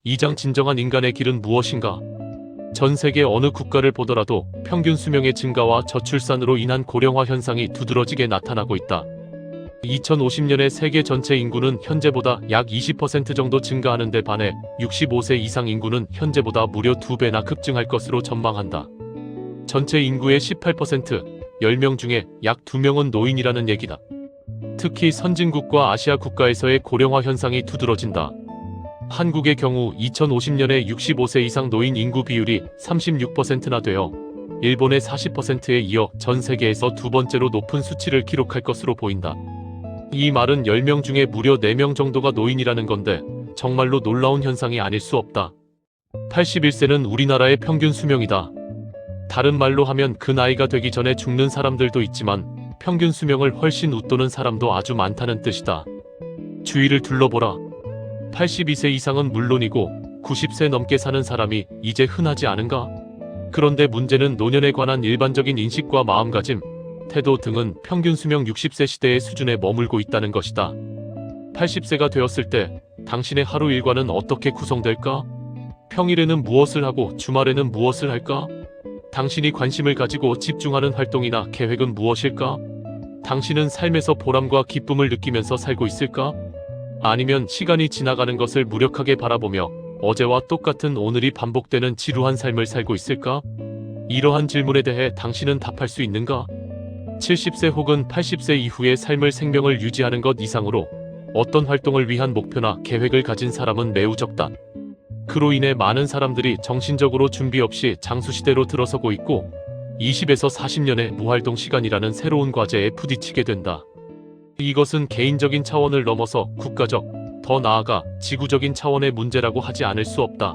2장 진정한 인간의 길은 무엇인가? 전 세계 어느 국가를 보더라도 평균 수명의 증가와 저출산으로 인한 고령화 현상이 두드러지게 나타나고 있다. 2050년에 세계 전체 인구는 현재보다 약 20% 정도 증가하는 데 반해 65세 이상 인구는 현재보다 무려 2배나 급증할 것으로 전망한다. 전체 인구의 18%, 10명 중에 약 2명은 노인이라는 얘기다. 특히 선진국과 아시아 국가에서의 고령화 현상이 두드러진다. 한국의 경우 2050년에 65세 이상 노인 인구 비율이 36%나 되어 일본의 40%에 이어 전 세계에서 두 번째로 높은 수치를 기록할 것으로 보인다. 이 말은 10명 중에 무려 4명 정도가 노인이라는 건데 정말로 놀라운 현상이 아닐 수 없다. 81세는 우리나라의 평균 수명이다. 다른 말로 하면 그 나이가 되기 전에 죽는 사람들도 있지만 평균 수명을 훨씬 웃도는 사람도 아주 많다는 뜻이다. 주위를 둘러보라. 82세 이상은 물론이고 90세 넘게 사는 사람이 이제 흔하지 않은가? 그런데 문제는 노년에 관한 일반적인 인식과 마음가짐, 태도 등은 평균 수명 60세 시대의 수준에 머물고 있다는 것이다. 80세가 되었을 때 당신의 하루 일과는 어떻게 구성될까? 평일에는 무엇을 하고 주말에는 무엇을 할까? 당신이 관심을 가지고 집중하는 활동이나 계획은 무엇일까? 당신은 삶에서 보람과 기쁨을 느끼면서 살고 있을까? 아니면 시간이 지나가는 것을 무력하게 바라보며 어제와 똑같은 오늘이 반복되는 지루한 삶을 살고 있을까? 이러한 질문에 대해 당신은 답할 수 있는가? 70세 혹은 80세 이후의 삶을 생명을 유지하는 것 이상으로 어떤 활동을 위한 목표나 계획을 가진 사람은 매우 적다. 그로 인해 많은 사람들이 정신적으로 준비 없이 장수시대로 들어서고 있고 20에서 40년의 무활동 시간이라는 새로운 과제에 부딪히게 된다. 이것은 개인적인 차원을 넘어서 국가적, 더 나아가 지구적인 차원의 문제라고 하지 않을 수 없다.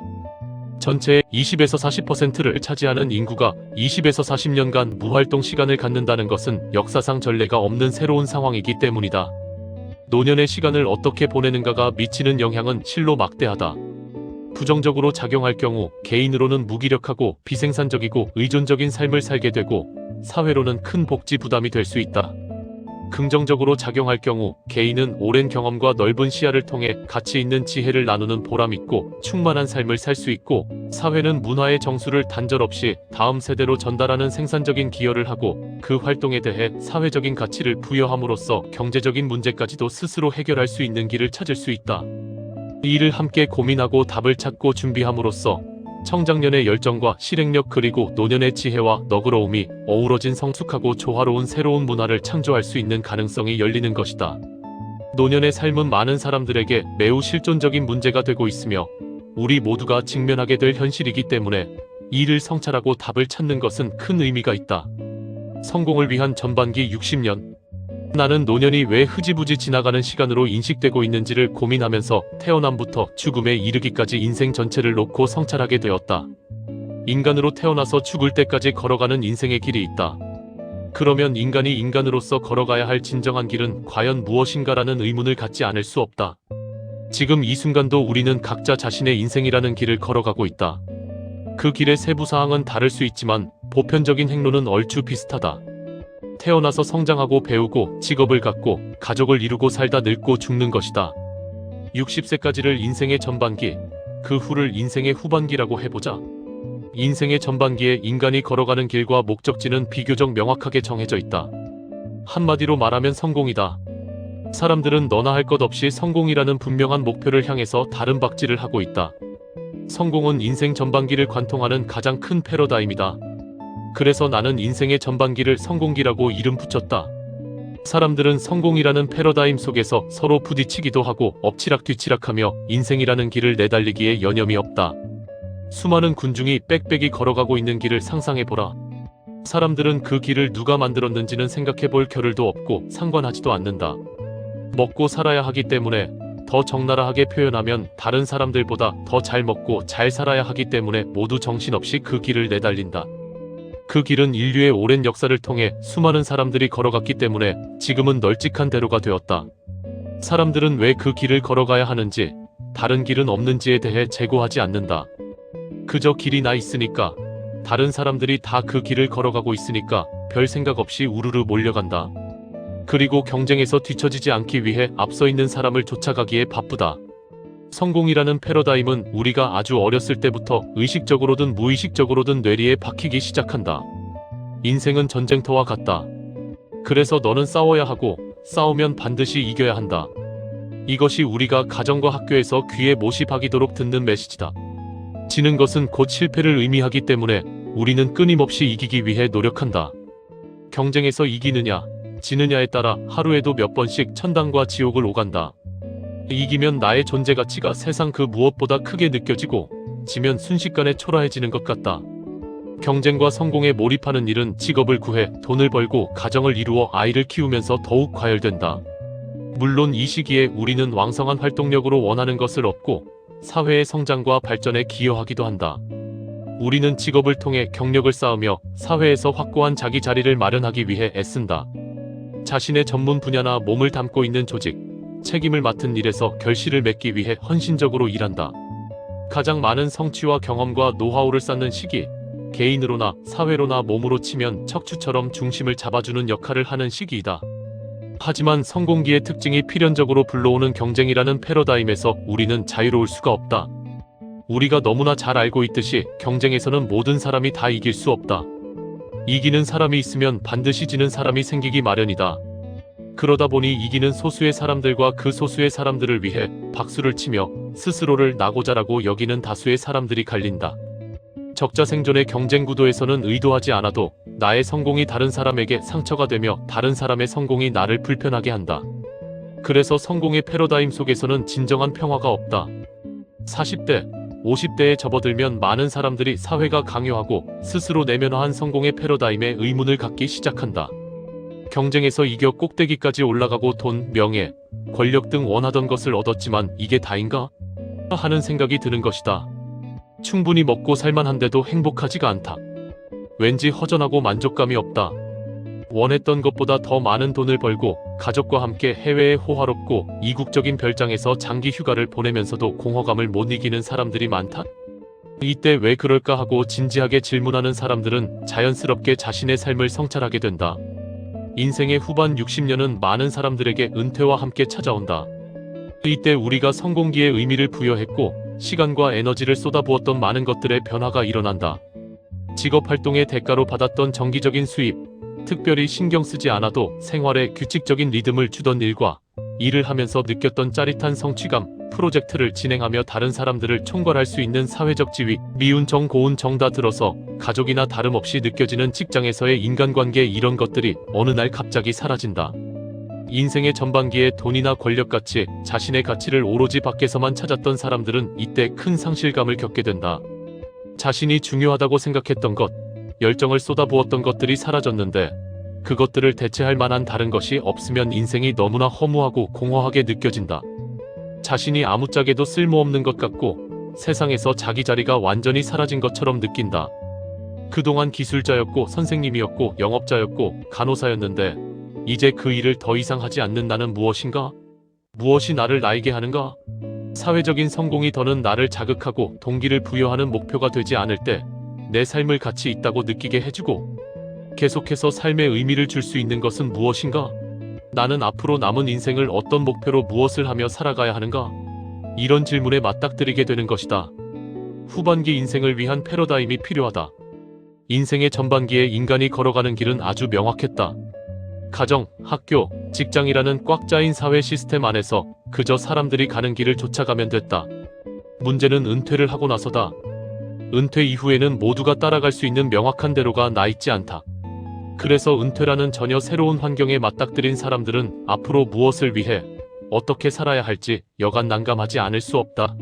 전체의 20에서 40%를 차지하는 인구가 20에서 40년간 무활동 시간을 갖는다는 것은 역사상 전례가 없는 새로운 상황이기 때문이다. 노년의 시간을 어떻게 보내는가가 미치는 영향은 실로 막대하다. 부정적으로 작용할 경우 개인으로는 무기력하고 비생산적이고 의존적인 삶을 살게 되고 사회로는 큰 복지 부담이 될 수 있다. 긍정적으로 작용할 경우 개인은 오랜 경험과 넓은 시야를 통해 가치 있는 지혜를 나누는 보람 있고 충만한 삶을 살 수 있고 사회는 문화의 정수를 단절 없이 다음 세대로 전달하는 생산적인 기여를 하고 그 활동에 대해 사회적인 가치를 부여함으로써 경제적인 문제까지도 스스로 해결할 수 있는 길을 찾을 수 있다. 이 일을 함께 고민하고 답을 찾고 준비함으로써 청장년의 열정과 실행력 그리고 노년의 지혜와 너그러움이 어우러진 성숙하고 조화로운 새로운 문화를 창조할 수 있는 가능성이 열리는 것이다. 노년의 삶은 많은 사람들에게 매우 실존적인 문제가 되고 있으며 우리 모두가 직면하게 될 현실이기 때문에 이 일을 성찰하고 답을 찾는 것은 큰 의미가 있다. 성공을 위한 전반기 60년. 나는 노년이 왜 흐지부지 지나가는 시간으로 인식되고 있는지를 고민하면서 태어남부터 죽음에 이르기까지 인생 전체를 놓고 성찰하게 되었다. 인간으로 태어나서 죽을 때까지 걸어가는 인생의 길이 있다. 그러면 인간이 인간으로서 걸어가야 할 진정한 길은 과연 무엇인가라는 의문을 갖지 않을 수 없다. 지금 이 순간도 우리는 각자 자신의 인생이라는 길을 걸어가고 있다. 그 길의 세부 사항은 다를 수 있지만 보편적인 행로는 얼추 비슷하다. 태어나서 성장하고 배우고 직업을 갖고 가족을 이루고 살다 늙고 죽는 것이다. 60세까지를 인생의 전반기, 그 후를 인생의 후반기라고 해보자. 인생의 전반기에 인간이 걸어가는 길과 목적지는 비교적 명확하게 정해져 있다. 한마디로 말하면 성공이다. 사람들은 너나 할 것 없이 성공이라는 분명한 목표를 향해서 다른 박질을 하고 있다. 성공은 인생 전반기를 관통하는 가장 큰 패러다임이다. 그래서 나는 인생의 전반기를 성공기라고 이름 붙였다. 사람들은 성공이라는 패러다임 속에서 서로 부딪히기도 하고 엎치락뒤치락하며 인생이라는 길을 내달리기에 여념이 없다. 수많은 군중이 빽빽이 걸어가고 있는 길을 상상해보라. 사람들은 그 길을 누가 만들었는지는 생각해볼 겨를도 없고 상관하지도 않는다. 먹고 살아야 하기 때문에, 더 적나라하게 표현하면 다른 사람들보다 더 잘 먹고 잘 살아야 하기 때문에 모두 정신없이 그 길을 내달린다. 그 길은 인류의 오랜 역사를 통해 수많은 사람들이 걸어갔기 때문에 지금은 널찍한 대로가 되었다. 사람들은 왜 그 길을 걸어가야 하는지, 다른 길은 없는지에 대해 재고하지 않는다. 그저 길이 나 있으니까, 다른 사람들이 다 그 길을 걸어가고 있으니까 별 생각 없이 우르르 몰려간다. 그리고 경쟁에서 뒤처지지 않기 위해 앞서 있는 사람을 쫓아가기에 바쁘다. 성공이라는 패러다임은 우리가 아주 어렸을 때부터 의식적으로든 무의식적으로든 뇌리에 박히기 시작한다. 인생은 전쟁터와 같다. 그래서 너는 싸워야 하고 싸우면 반드시 이겨야 한다. 이것이 우리가 가정과 학교에서 귀에 못이 박이도록 듣는 메시지다. 지는 것은 곧 실패를 의미하기 때문에 우리는 끊임없이 이기기 위해 노력한다. 경쟁에서 이기느냐, 지느냐에 따라 하루에도 몇 번씩 천당과 지옥을 오간다. 이기면 나의 존재 가치가 세상 그 무엇보다 크게 느껴지고, 지면 순식간에 초라해지는 것 같다. 경쟁과 성공에 몰입하는 일은 직업을 구해 돈을 벌고 가정을 이루어 아이를 키우면서 더욱 과열된다. 물론 이 시기에 우리는 왕성한 활동력으로 원하는 것을 얻고 사회의 성장과 발전에 기여하기도 한다. 우리는 직업을 통해 경력을 쌓으며 사회에서 확고한 자기 자리를 마련하기 위해 애쓴다. 자신의 전문 분야나 몸을 담고 있는 조직, 책임을 맡은 일에서 결실을 맺기 위해 헌신적으로 일한다. 가장 많은 성취와 경험과 노하우를 쌓는 시기, 개인으로나 사회로나 몸으로 치면 척추처럼 중심을 잡아주는 역할을 하는 시기이다. 하지만 성공기의 특징이 필연적으로 불러오는 경쟁이라는 패러다임에서 우리는 자유로울 수가 없다. 우리가 너무나 잘 알고 있듯이 경쟁에서는 모든 사람이 다 이길 수 없다. 이기는 사람이 있으면 반드시 지는 사람이 생기기 마련이다. 그러다 보니 이기는 소수의 사람들과 그 소수의 사람들을 위해 박수를 치며 스스로를 나고자라고 여기는 다수의 사람들이 갈린다. 적자생존의 경쟁 구도에서는 의도하지 않아도 나의 성공이 다른 사람에게 상처가 되며 다른 사람의 성공이 나를 불편하게 한다. 그래서 성공의 패러다임 속에서는 진정한 평화가 없다. 40대, 50대에 접어들면 많은 사람들이 사회가 강요하고 스스로 내면화한 성공의 패러다임에 의문을 갖기 시작한다. 경쟁에서 이겨 꼭대기까지 올라가고 돈, 명예, 권력 등 원하던 것을 얻었지만 이게 다인가? 하는 생각이 드는 것이다. 충분히 먹고 살만한데도 행복하지가 않다. 왠지 허전하고 만족감이 없다. 원했던 것보다 더 많은 돈을 벌고 가족과 함께 해외에 호화롭고 이국적인 별장에서 장기 휴가를 보내면서도 공허감을 못 이기는 사람들이 많다. 이때 왜 그럴까 하고 진지하게 질문하는 사람들은 자연스럽게 자신의 삶을 성찰하게 된다. 인생의 후반 60년은 많은 사람들에게 은퇴와 함께 찾아온다. 이때 우리가 성공기에 의미를 부여했고 시간과 에너지를 쏟아부었던 많은 것들의 변화가 일어난다. 직업활동의 대가로 받았던 정기적인 수입, 특별히 신경 쓰지 않아도 생활에 규칙적인 리듬을 주던 일과 일을 하면서 느꼈던 짜릿한 성취감, 프로젝트를 진행하며 다른 사람들을 총괄할 수 있는 사회적 지위, 미운 정 고운 정 다 들어서 가족이나 다름없이 느껴지는 직장에서의 인간관계 이런 것들이 어느 날 갑자기 사라진다. 인생의 전반기에 돈이나 권력같이 자신의 가치를 오로지 밖에서만 찾았던 사람들은 이때 큰 상실감을 겪게 된다. 자신이 중요하다고 생각했던 것, 열정을 쏟아부었던 것들이 사라졌는데 그것들을 대체할 만한 다른 것이 없으면 인생이 너무나 허무하고 공허하게 느껴진다. 자신이 아무짝에도 쓸모없는 것 같고 세상에서 자기 자리가 완전히 사라진 것처럼 느낀다. 그동안 기술자였고 선생님이었고 영업자였고 간호사였는데 이제 그 일을 더 이상 하지 않는 나는 무엇인가? 무엇이 나를 나이게 하는가? 사회적인 성공이 더는 나를 자극하고 동기를 부여하는 목표가 되지 않을 때 내 삶을 가치 있다고 느끼게 해주고 계속해서 삶에 의미를 줄 수 있는 것은 무엇인가? 나는 앞으로 남은 인생을 어떤 목표로 무엇을 하며 살아가야 하는가? 이런 질문에 맞닥뜨리게 되는 것이다. 후반기 인생을 위한 패러다임이 필요하다. 인생의 전반기에 인간이 걸어가는 길은 아주 명확했다. 가정, 학교, 직장이라는 꽉 짜인 사회 시스템 안에서 그저 사람들이 가는 길을 쫓아가면 됐다. 문제는 은퇴를 하고 나서다. 은퇴 이후에는 모두가 따라갈 수 있는 명확한 대로가 나 있지 않다. 그래서 은퇴라는 전혀 새로운 환경에 맞닥뜨린 사람들은 앞으로 무엇을 위해 어떻게 살아야 할지 여간 난감하지 않을 수 없다.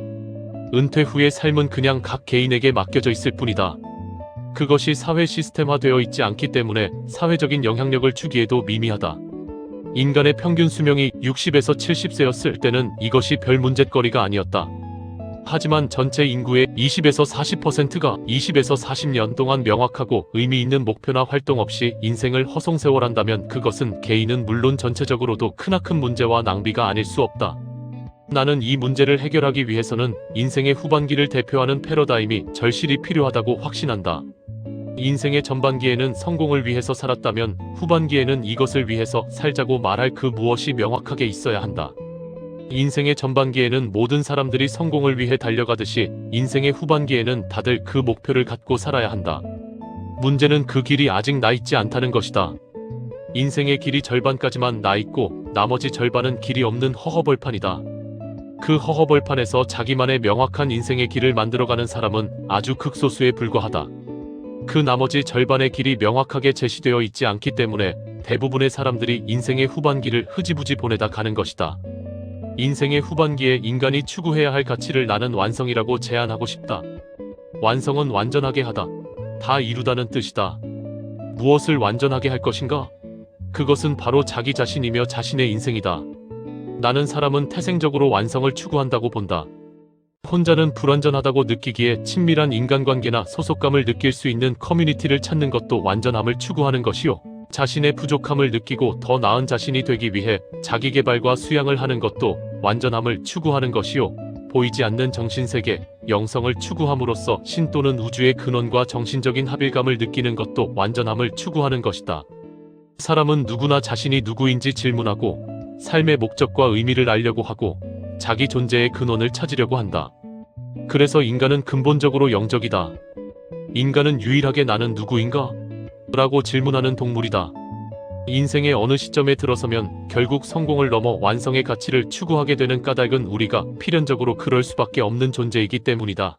은퇴 후의 삶은 그냥 각 개인에게 맡겨져 있을 뿐이다. 그것이 사회 시스템화되어 있지 않기 때문에 사회적인 영향력을 주기에도 미미하다. 인간의 평균 수명이 60에서 70세였을 때는 이것이 별 문제거리가 아니었다. 하지만 전체 인구의 20에서 40%가 20에서 40년 동안 명확하고 의미 있는 목표나 활동 없이 인생을 허송세월한다면 그것은 개인은 물론 전체적으로도 크나큰 문제와 낭비가 아닐 수 없다. 나는 이 문제를 해결하기 위해서는 인생의 후반기를 대표하는 패러다임이 절실히 필요하다고 확신한다. 인생의 전반기에는 성공을 위해서 살았다면 후반기에는 이것을 위해서 살자고 말할 그 무엇이 명확하게 있어야 한다. 인생의 전반기에는 모든 사람들이 성공을 위해 달려가듯이 인생의 후반기에는 다들 그 목표를 갖고 살아야 한다. 문제는 그 길이 아직 나 있지 않다는 것이다. 인생의 길이 절반까지만 나 있고 나머지 절반은 길이 없는 허허벌판이다. 그 허허벌판에서 자기만의 명확한 인생의 길을 만들어가는 사람은 아주 극소수에 불과하다. 그 나머지 절반의 길이 명확하게 제시되어 있지 않기 때문에 대부분의 사람들이 인생의 후반기를 흐지부지 보내다 가는 것이다. 인생의 후반기에 인간이 추구해야 할 가치를 나는 완성이라고 제안하고 싶다. 완성은 완전하게 하다. 다 이루다는 뜻이다. 무엇을 완전하게 할 것인가? 그것은 바로 자기 자신이며 자신의 인생이다. 나는 사람은 태생적으로 완성을 추구한다고 본다. 혼자는 불완전하다고 느끼기에 친밀한 인간관계나 소속감을 느낄 수 있는 커뮤니티를 찾는 것도 완전함을 추구하는 것이요. 자신의 부족함을 느끼고 더 나은 자신이 되기 위해 자기개발과 수양을 하는 것도 완전함을 추구하는 것이요. 보이지 않는 정신세계, 영성을 추구함으로써 신 또는 우주의 근원과 정신적인 합일감을 느끼는 것도 완전함을 추구하는 것이다. 사람은 누구나 자신이 누구인지 질문하고 삶의 목적과 의미를 알려고 하고 자기 존재의 근원을 찾으려고 한다. 그래서 인간은 근본적으로 영적이다. 인간은 유일하게 나는 누구인가? 라고 질문하는 동물이다. 인생의 어느 시점에 들어서면 결국 성공을 넘어 완성의 가치를 추구하게 되는 까닭은 우리가 필연적으로 그럴 수밖에 없는 존재이기 때문이다.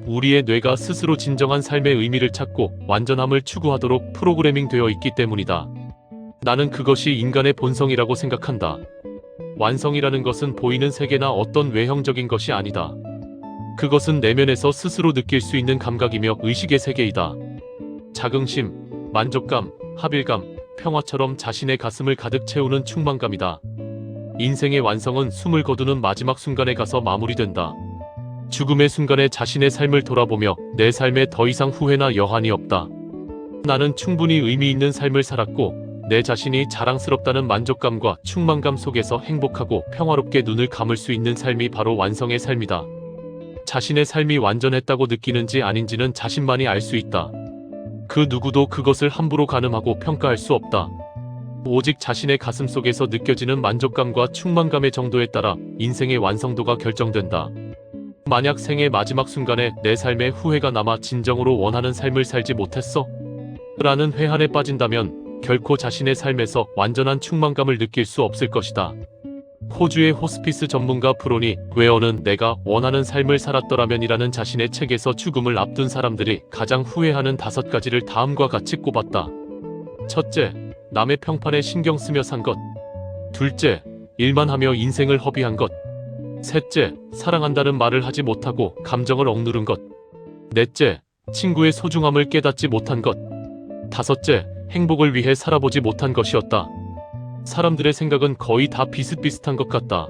우리의 뇌가 스스로 진정한 삶의 의미를 찾고 완전함을 추구하도록 프로그래밍 되어 있기 때문이다. 나는 그것이 인간의 본성이라고 생각한다. 완성이라는 것은 보이는 세계나 어떤 외형적인 것이 아니다. 그것은 내면에서 스스로 느낄 수 있는 감각이며 의식의 세계이다. 자긍심, 만족감, 합일감, 평화처럼 자신의 가슴을 가득 채우는 충만감이다. 인생의 완성은 숨을 거두는 마지막 순간에 가서 마무리된다. 죽음의 순간에 자신의 삶을 돌아보며 내 삶에 더 이상 후회나 여한이 없다. 나는 충분히 의미 있는 삶을 살았고 내 자신이 자랑스럽다는 만족감과 충만감 속에서 행복하고 평화롭게 눈을 감을 수 있는 삶이 바로 완성의 삶이다. 자신의 삶이 완전했다고 느끼는지 아닌지는 자신만이 알 수 있다. 그 누구도 그것을 함부로 가늠하고 평가할 수 없다. 오직 자신의 가슴 속에서 느껴지는 만족감과 충만감의 정도에 따라 인생의 완성도가 결정된다. 만약 생의 마지막 순간에 내 삶에 후회가 남아 진정으로 원하는 삶을 살지 못했어? 라는 회한에 빠진다면 결코 자신의 삶에서 완전한 충만감을 느낄 수 없을 것이다. 호주의 호스피스 전문가 브로니 웨어는 내가 원하는 삶을 살았더라면이라는 자신의 책에서 죽음을 앞둔 사람들이 가장 후회하는 5가지를 다음과 같이 꼽았다. 첫째, 남의 평판에 신경 쓰며 산 것. 둘째, 일만 하며 인생을 허비한 것. 셋째, 사랑한다는 말을 하지 못하고 감정을 억누른 것. 넷째, 친구의 소중함을 깨닫지 못한 것. 다섯째, 행복을 위해 살아보지 못한 것이었다. 사람들의 생각은 거의 다 비슷비슷한 것 같다.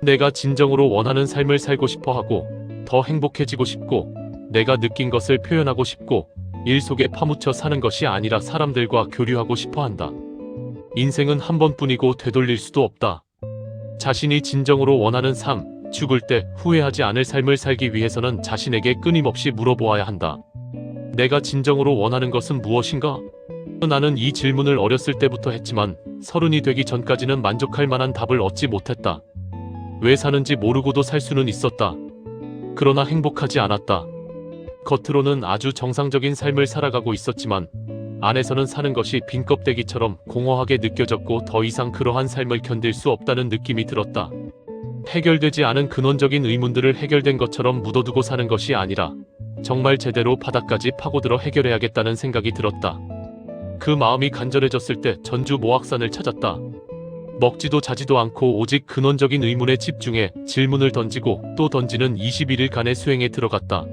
내가 진정으로 원하는 삶을 살고 싶어 하고 더 행복해지고 싶고 내가 느낀 것을 표현하고 싶고 일 속에 파묻혀 사는 것이 아니라 사람들과 교류하고 싶어 한다. 인생은 한 번뿐이고 되돌릴 수도 없다. 자신이 진정으로 원하는 삶, 죽을 때 후회하지 않을 삶을 살기 위해서는 자신에게 끊임없이 물어보아야 한다. 내가 진정으로 원하는 것은 무엇인가? 나는 이 질문을 어렸을 때부터 했지만 30이 되기 전까지는 만족할 만한 답을 얻지 못했다. 왜 사는지 모르고도 살 수는 있었다. 그러나 행복하지 않았다. 겉으로는 아주 정상적인 삶을 살아가고 있었지만 안에서는 사는 것이 빈 껍데기처럼 공허하게 느껴졌고 더 이상 그러한 삶을 견딜 수 없다는 느낌이 들었다. 해결되지 않은 근원적인 의문들을 해결된 것처럼 묻어두고 사는 것이 아니라 정말 제대로 바닥까지 파고들어 해결해야겠다는 생각이 들었다. 그 마음이 간절해졌을 때 전주 모악산을 찾았다. 먹지도 자지도 않고 오직 근원적인 의문에 집중해 질문을 던지고 또 던지는 21일간의 수행에 들어갔다.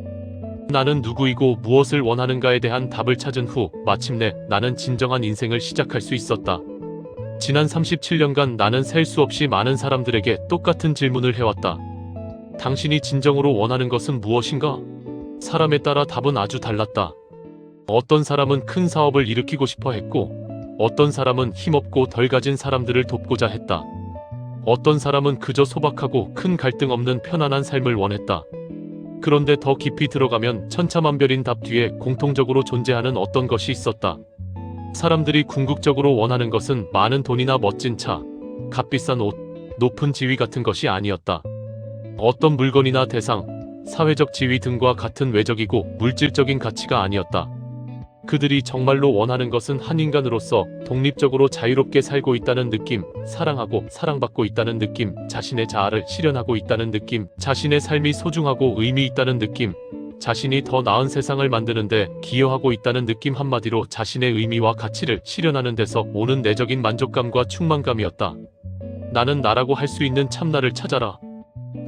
나는 누구이고 무엇을 원하는가에 대한 답을 찾은 후 마침내 나는 진정한 인생을 시작할 수 있었다. 지난 37년간 나는 셀 수 없이 많은 사람들에게 똑같은 질문을 해왔다. 당신이 진정으로 원하는 것은 무엇인가? 사람에 따라 답은 아주 달랐다. 어떤 사람은 큰 사업을 일으키고 싶어 했고 어떤 사람은 힘없고 덜 가진 사람들을 돕고자 했다. 어떤 사람은 그저 소박하고 큰 갈등 없는 편안한 삶을 원했다. 그런데 더 깊이 들어가면 천차만별인 답 뒤에 공통적으로 존재하는 어떤 것이 있었다. 사람들이 궁극적으로 원하는 것은 많은 돈이나 멋진 차, 값비싼 옷, 높은 지위 같은 것이 아니었다. 어떤 물건이나 대상, 사회적 지위 등과 같은 외적이고 물질적인 가치가 아니었다. 그들이 정말로 원하는 것은 한 인간으로서 독립적으로 자유롭게 살고 있다는 느낌, 사랑하고 사랑받고 있다는 느낌, 자신의 자아를 실현하고 있다는 느낌, 자신의 삶이 소중하고 의미 있다는 느낌, 자신이 더 나은 세상을 만드는데 기여하고 있다는 느낌, 한마디로 자신의 의미와 가치를 실현하는 데서 오는 내적인 만족감과 충만감이었다. 나는 나라고 할 수 있는 참나를 찾아라.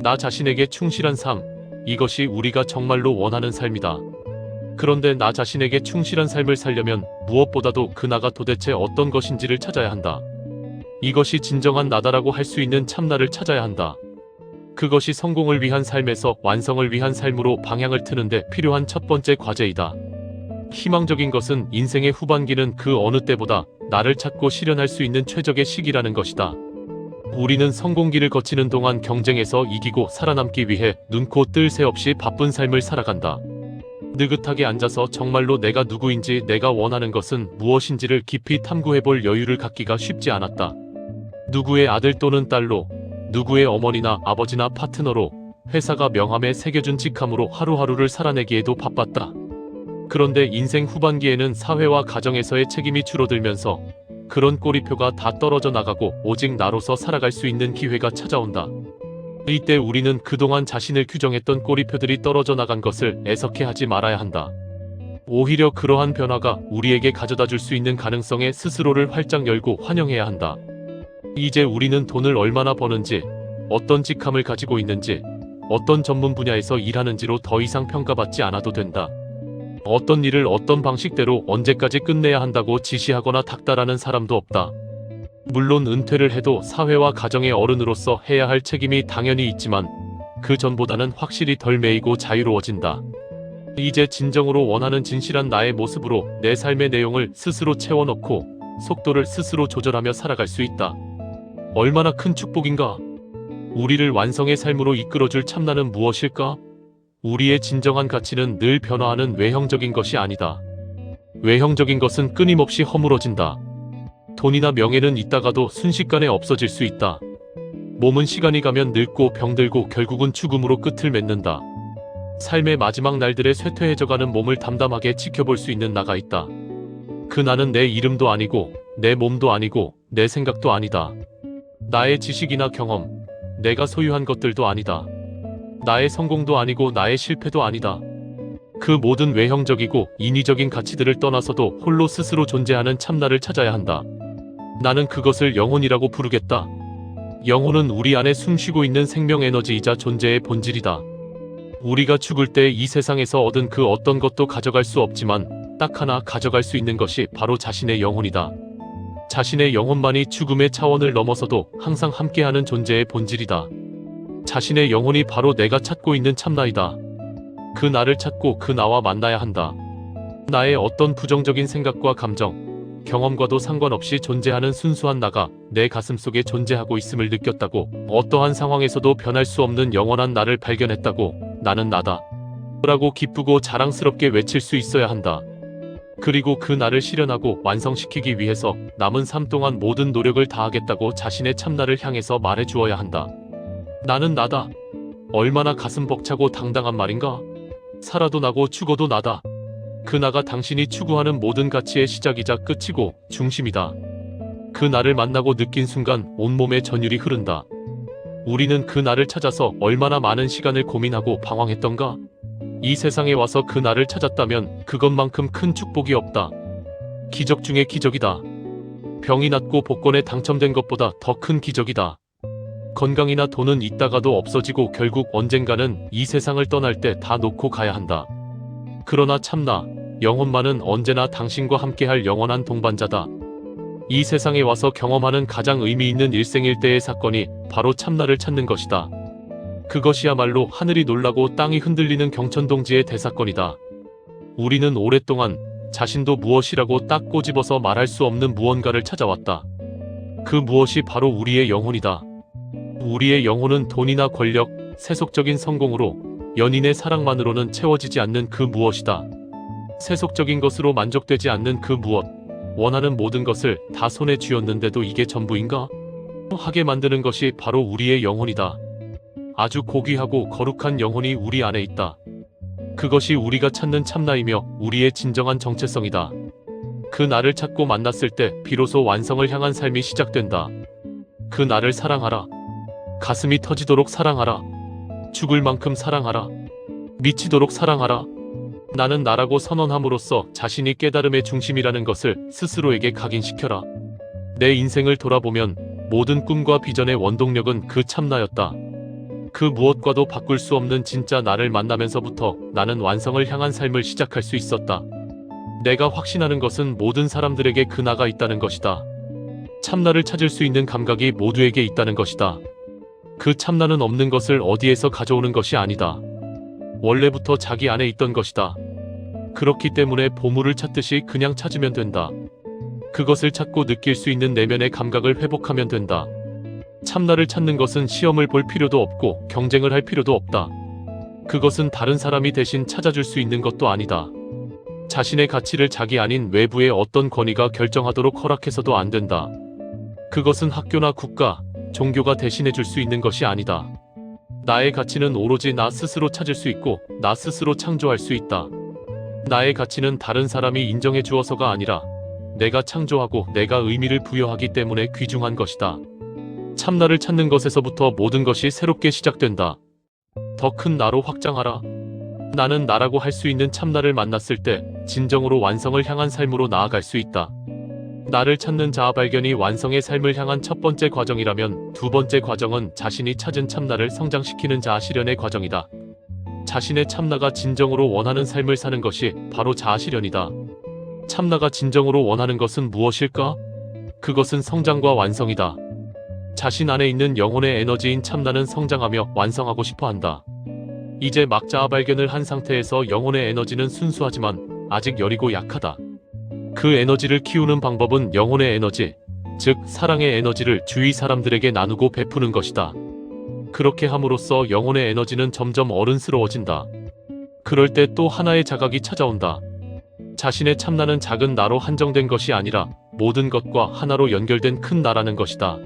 나 자신에게 충실한 삶, 이것이 우리가 정말로 원하는 삶이다. 그런데 나 자신에게 충실한 삶을 살려면 무엇보다도 그 나가 도대체 어떤 것인지를 찾아야 한다. 이것이 진정한 나다라고 할 수 있는 참나를 찾아야 한다. 그것이 성공을 위한 삶에서 완성을 위한 삶으로 방향을 트는데 필요한 첫 번째 과제이다. 희망적인 것은 인생의 후반기는 그 어느 때보다 나를 찾고 실현할 수 있는 최적의 시기라는 것이다. 우리는 성공기를 거치는 동안 경쟁에서 이기고 살아남기 위해 눈코 뜰 새 없이 바쁜 삶을 살아간다. 느긋하게 앉아서 정말로 내가 누구인지, 내가 원하는 것은 무엇인지를 깊이 탐구해볼 여유를 갖기가 쉽지 않았다. 누구의 아들 또는 딸로, 누구의 어머니나 아버지나 파트너로, 회사가 명함에 새겨준 직함으로 하루하루를 살아내기에도 바빴다. 그런데 인생 후반기에는 사회와 가정에서의 책임이 줄어들면서 그런 꼬리표가 다 떨어져 나가고 오직 나로서 살아갈 수 있는 기회가 찾아온다. 이때 우리는 그동안 자신을 규정했던 꼬리표들이 떨어져 나간 것을 애석해하지 말아야 한다. 오히려 그러한 변화가 우리에게 가져다 줄 수 있는 가능성에 스스로를 활짝 열고 환영해야 한다. 이제 우리는 돈을 얼마나 버는지, 어떤 직함을 가지고 있는지, 어떤 전문 분야에서 일하는지로 더 이상 평가받지 않아도 된다. 어떤 일을 어떤 방식대로 언제까지 끝내야 한다고 지시하거나 닥달하는 사람도 없다. 물론 은퇴를 해도 사회와 가정의 어른으로서 해야 할 책임이 당연히 있지만 그 전보다는 확실히 덜 매이고 자유로워진다. 이제 진정으로 원하는 진실한 나의 모습으로 내 삶의 내용을 스스로 채워넣고 속도를 스스로 조절하며 살아갈 수 있다. 얼마나 큰 축복인가? 우리를 완성의 삶으로 이끌어줄 참나는 무엇일까? 우리의 진정한 가치는 늘 변화하는 외형적인 것이 아니다. 외형적인 것은 끊임없이 허물어진다. 돈이나 명예는 있다가도 순식간에 없어질 수 있다. 몸은 시간이 가면 늙고 병들고 결국은 죽음으로 끝을 맺는다. 삶의 마지막 날들에 쇠퇴해져가는 몸을 담담하게 지켜볼 수 있는 나가 있다. 그 나는 내 이름도 아니고 내 몸도 아니고 내 생각도 아니다. 나의 지식이나 경험, 내가 소유한 것들도 아니다. 나의 성공도 아니고 나의 실패도 아니다. 그 모든 외형적이고 인위적인 가치들을 떠나서도 홀로 스스로 존재하는 참나를 찾아야 한다. 나는 그것을 영혼이라고 부르겠다. 영혼은 우리 안에 숨쉬고 있는 생명 에너지이자 존재의 본질이다. 우리가 죽을 때 이 세상에서 얻은 그 어떤 것도 가져갈 수 없지만 딱 하나 가져갈 수 있는 것이 바로 자신의 영혼이다. 자신의 영혼만이 죽음의 차원을 넘어서도 항상 함께하는 존재의 본질이다. 자신의 영혼이 바로 내가 찾고 있는 참나이다. 그 나를 찾고 그 나와 만나야 한다. 나의 어떤 부정적인 생각과 감정, 경험과도 상관없이 존재하는 순수한 나가 내 가슴속에 존재하고 있음을 느꼈다고, 어떠한 상황에서도 변할 수 없는 영원한 나를 발견했다고, 나는 나다 라고 기쁘고 자랑스럽게 외칠 수 있어야 한다. 그리고 그 나를 실현하고 완성시키기 위해서 남은 삶 동안 모든 노력을 다하겠다고 자신의 참나를 향해서 말해 주어야 한다. 나는 나다. 얼마나 가슴 벅차고 당당한 말인가? 살아도 나고 죽어도 나다. 그 나가 당신이 추구하는 모든 가치의 시작이자 끝이고 중심이다. 그 나를 만나고 느낀 순간 온몸에 전율이 흐른다. 우리는 그 나를 찾아서 얼마나 많은 시간을 고민하고 방황했던가? 이 세상에 와서 그 나를 찾았다면 그것만큼 큰 축복이 없다. 기적 중의 기적이다. 병이 낫고 복권에 당첨된 것보다 더 큰 기적이다. 건강이나 돈은 있다가도 없어지고 결국 언젠가는 이 세상을 떠날 때 다 놓고 가야 한다. 그러나 참나, 영혼만은 언제나 당신과 함께할 영원한 동반자다. 이 세상에 와서 경험하는 가장 의미 있는 일생일대의 사건이 바로 참나를 찾는 것이다. 그것이야말로 하늘이 놀라고 땅이 흔들리는 경천동지의 대사건이다. 우리는 오랫동안 자신도 무엇이라고 딱 꼬집어서 말할 수 없는 무언가를 찾아왔다. 그 무엇이 바로 우리의 영혼이다. 우리의 영혼은 돈이나 권력, 세속적인 성공으로, 연인의 사랑만으로는 채워지지 않는 그 무엇이다. 세속적인 것으로 만족되지 않는 그 무엇, 원하는 모든 것을 다 손에 쥐었는데도 이게 전부인가? 하게 만드는 것이 바로 우리의 영혼이다. 아주 고귀하고 거룩한 영혼이 우리 안에 있다. 그것이 우리가 찾는 참나이며 우리의 진정한 정체성이다. 그 나를 찾고 만났을 때 비로소 완성을 향한 삶이 시작된다. 그 나를 사랑하라. 가슴이 터지도록 사랑하라. 죽을 만큼 사랑하라. 미치도록 사랑하라. 나는 나라고 선언함으로써 자신이 깨달음의 중심이라는 것을 스스로에게 각인시켜라. 내 인생을 돌아보면 모든 꿈과 비전의 원동력은 그 참나였다. 그 무엇과도 바꿀 수 없는 진짜 나를 만나면서부터 나는 완성을 향한 삶을 시작할 수 있었다. 내가 확신하는 것은 모든 사람들에게 그 나가 있다는 것이다. 참나를 찾을 수 있는 감각이 모두에게 있다는 것이다. 그 참나는 없는 것을 어디에서 가져오는 것이 아니다. 원래부터 자기 안에 있던 것이다. 그렇기 때문에 보물을 찾듯이 그냥 찾으면 된다. 그것을 찾고 느낄 수 있는 내면의 감각을 회복하면 된다. 참나를 찾는 것은 시험을 볼 필요도 없고 경쟁을 할 필요도 없다. 그것은 다른 사람이 대신 찾아줄 수 있는 것도 아니다. 자신의 가치를 자기 아닌 외부의 어떤 권위가 결정하도록 허락해서도 안 된다. 그것은 학교나 국가, 종교가 대신해 줄 수 있는 것이 아니다. 나의 가치는 오로지 나 스스로 찾을 수 있고 나 스스로 창조할 수 있다. 나의 가치는 다른 사람이 인정해 주어서가 아니라 내가 창조하고 내가 의미를 부여하기 때문에 귀중한 것이다. 참나를 찾는 것에서부터 모든 것이 새롭게 시작된다. 더 큰 나로 확장하라. 나는 나라고 할 수 있는 참나를 만났을 때 진정으로 완성을 향한 삶으로 나아갈 수 있다. 나를 찾는 자아 발견이 완성의 삶을 향한 첫 번째 과정이라면 두 번째 과정은 자신이 찾은 참나를 성장시키는 자아 실현의 과정이다. 자신의 참나가 진정으로 원하는 삶을 사는 것이 바로 자아 실현이다. 참나가 진정으로 원하는 것은 무엇일까? 그것은 성장과 완성이다. 자신 안에 있는 영혼의 에너지인 참나는 성장하며 완성하고 싶어 한다. 이제 막 자아 발견을 한 상태에서 영혼의 에너지는 순수하지만 아직 여리고 약하다. 그 에너지를 키우는 방법은 영혼의 에너지, 즉 사랑의 에너지를 주위 사람들에게 나누고 베푸는 것이다. 그렇게 함으로써 영혼의 에너지는 점점 어른스러워진다. 그럴 때 또 하나의 자각이 찾아온다. 자신의 참나는 작은 나로 한정된 것이 아니라 모든 것과 하나로 연결된 큰 나라는 것이다.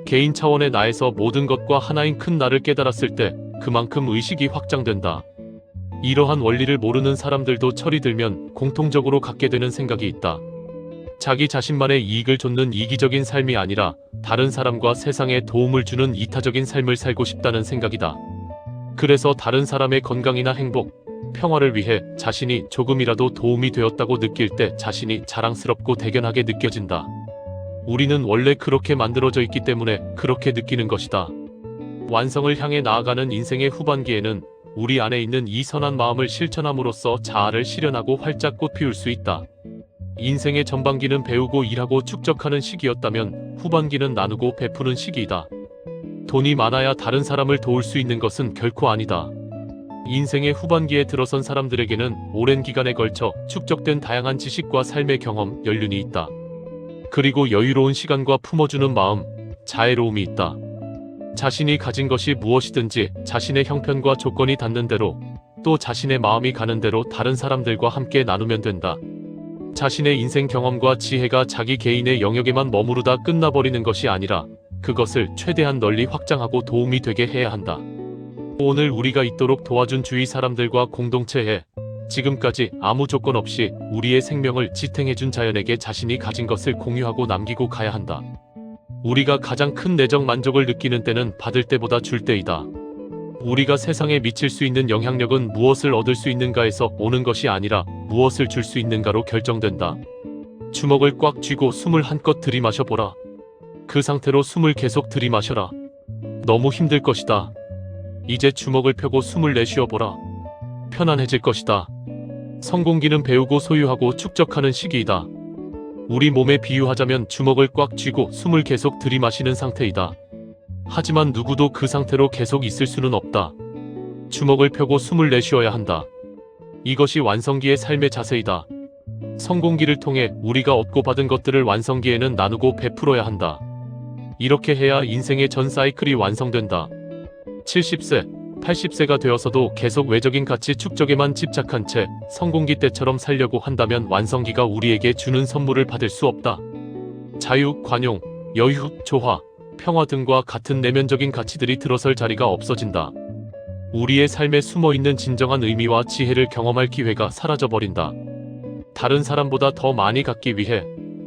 개인 차원의 나에서 모든 것과 하나인 큰 나를 깨달았을 때 그만큼 의식이 확장된다. 이러한 원리를 모르는 사람들도 철이 들면 공통적으로 갖게 되는 생각이 있다. 자기 자신만의 이익을 좇는 이기적인 삶이 아니라 다른 사람과 세상에 도움을 주는 이타적인 삶을 살고 싶다는 생각이다. 그래서 다른 사람의 건강이나 행복, 평화를 위해 자신이 조금이라도 도움이 되었다고 느낄 때 자신이 자랑스럽고 대견하게 느껴진다. 우리는 원래 그렇게 만들어져 있기 때문에 그렇게 느끼는 것이다. 완성을 향해 나아가는 인생의 후반기에는 우리 안에 있는 이 선한 마음을 실천함으로써 자아를 실현하고 활짝 꽃피울 수 있다. 인생의 전반기는 배우고 일하고 축적하는 시기였다면 후반기는 나누고 베푸는 시기이다. 돈이 많아야 다른 사람을 도울 수 있는 것은 결코 아니다. 인생의 후반기에 들어선 사람들에게는 오랜 기간에 걸쳐 축적된 다양한 지식과 삶의 경험, 연륜이 있다. 그리고 여유로운 시간과 품어주는 마음, 자애로움이 있다. 자신이 가진 것이 무엇이든지 자신의 형편과 조건이 닿는 대로 또 자신의 마음이 가는 대로 다른 사람들과 함께 나누면 된다. 자신의 인생 경험과 지혜가 자기 개인의 영역에만 머무르다 끝나버리는 것이 아니라 그것을 최대한 널리 확장하고 도움이 되게 해야 한다. 오늘 우리가 있도록 도와준 주위 사람들과 공동체에 지금까지 아무 조건 없이 우리의 생명을 지탱해준 자연에게 자신이 가진 것을 공유하고 남기고 가야 한다. 우리가 가장 큰 내적 만족을 느끼는 때는 받을 때보다 줄 때이다. 우리가 세상에 미칠 수 있는 영향력은 무엇을 얻을 수 있는가에서 오는 것이 아니라 무엇을 줄 수 있는가로 결정된다. 주먹을 꽉 쥐고 숨을 한껏 들이마셔보라. 그 상태로 숨을 계속 들이마셔라. 너무 힘들 것이다. 이제 주먹을 펴고 숨을 내쉬어보라. 편안해질 것이다. 성공기는 배우고 소유하고 축적하는 시기이다. 우리 몸에 비유하자면 주먹을 꽉 쥐고 숨을 계속 들이마시는 상태이다. 하지만 누구도 그 상태로 계속 있을 수는 없다. 주먹을 펴고 숨을 내쉬어야 한다. 이것이 완성기의 삶의 자세이다. 성공기를 통해 우리가 얻고 받은 것들을 완성기에는 나누고 베풀어야 한다. 이렇게 해야 인생의 전 사이클이 완성된다. 70세, 80세가 되어서도 계속 외적인 가치 축적에만 집착한 채 성공기 때처럼 살려고 한다면 완성기가 우리에게 주는 선물을 받을 수 없다. 자유, 관용, 여유, 조화, 평화 등과 같은 내면적인 가치들이 들어설 자리가 없어진다. 우리의 삶에 숨어있는 진정한 의미와 지혜를 경험할 기회가 사라져버린다. 다른 사람보다 더 많이 갖기 위해,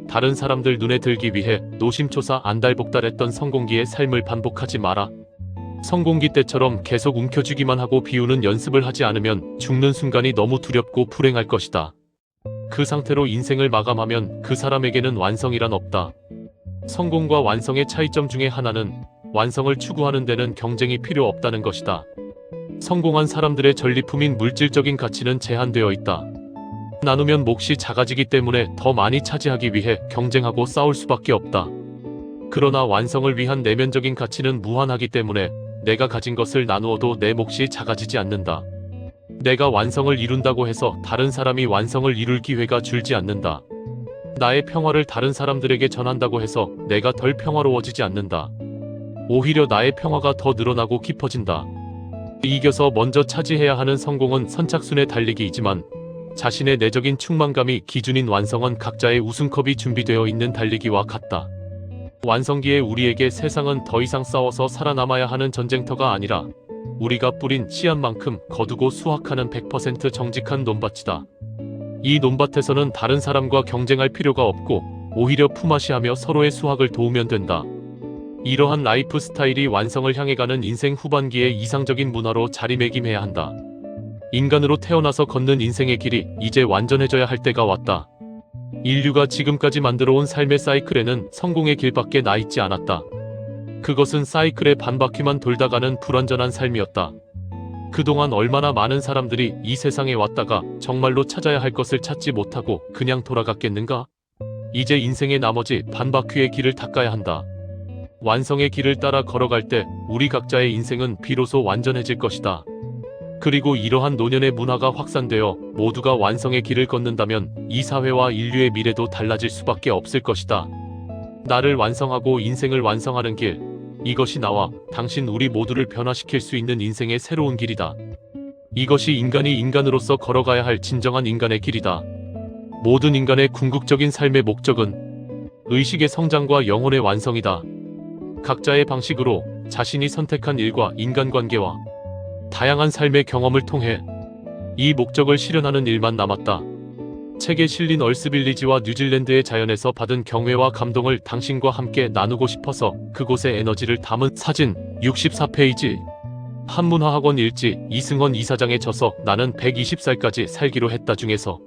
다른 사람들 눈에 들기 위해 노심초사 안달복달했던 성공기의 삶을 반복하지 마라. 성공기 때처럼 계속 움켜쥐기만 하고 비우는 연습을 하지 않으면 죽는 순간이 너무 두렵고 불행할 것이다. 그 상태로 인생을 마감하면 그 사람에게는 완성이란 없다. 성공과 완성의 차이점 중에 하나는 완성을 추구하는 데는 경쟁이 필요 없다는 것이다. 성공한 사람들의 전리품인 물질적인 가치는 제한되어 있다. 나누면 몫이 작아지기 때문에 더 많이 차지하기 위해 경쟁하고 싸울 수밖에 없다. 그러나 완성을 위한 내면적인 가치는 무한하기 때문에 내가 가진 것을 나누어도 내 몫이 작아지지 않는다. 내가 완성을 이룬다고 해서 다른 사람이 완성을 이룰 기회가 줄지 않는다. 나의 평화를 다른 사람들에게 전한다고 해서 내가 덜 평화로워지지 않는다. 오히려 나의 평화가 더 늘어나고 깊어진다. 이겨서 먼저 차지해야 하는 성공은 선착순의 달리기이지만 자신의 내적인 충만감이 기준인 완성은 각자의 우승컵이 준비되어 있는 달리기와 같다. 완성기에 우리에게 세상은 더 이상 싸워서 살아남아야 하는 전쟁터가 아니라 우리가 뿌린 씨앗만큼 거두고 수확하는 100% 정직한 논밭이다. 이 논밭에서는 다른 사람과 경쟁할 필요가 없고 오히려 품앗이하며 서로의 수확을 도우면 된다. 이러한 라이프 스타일이 완성을 향해 가는 인생 후반기의 이상적인 문화로 자리매김해야 한다. 인간으로 태어나서 걷는 인생의 길이 이제 완전해져야 할 때가 왔다. 인류가 지금까지 만들어온 삶의 사이클에는 성공의 길밖에 나 있지 않았다. 그것은 사이클의 반바퀴만 돌다가는 불완전한 삶이었다. 그동안 얼마나 많은 사람들이 이 세상에 왔다가 정말로 찾아야 할 것을 찾지 못하고 그냥 돌아갔겠는가? 이제 인생의 나머지 반바퀴의 길을 닦아야 한다. 완성의 길을 따라 걸어갈 때 우리 각자의 인생은 비로소 완전해질 것이다. 그리고 이러한 노년의 문화가 확산되어 모두가 완성의 길을 걷는다면 이 사회와 인류의 미래도 달라질 수밖에 없을 것이다. 나를 완성하고 인생을 완성하는 길, 이것이 나와 당신 우리 모두를 변화시킬 수 있는 인생의 새로운 길이다. 이것이 인간이 인간으로서 걸어가야 할 진정한 인간의 길이다. 모든 인간의 궁극적인 삶의 목적은 의식의 성장과 영혼의 완성이다. 각자의 방식으로 자신이 선택한 일과 인간관계와 다양한 삶의 경험을 통해 이 목적을 실현하는 일만 남았다. 책에 실린 얼스빌리지와 뉴질랜드의 자연에서 받은 경외와 감동을 당신과 함께 나누고 싶어서 그곳의 에너지를 담은 사진 64페이지. 한문화학원 일지 이승헌 이사장의 저서 나는 120살까지 살기로 했다 중에서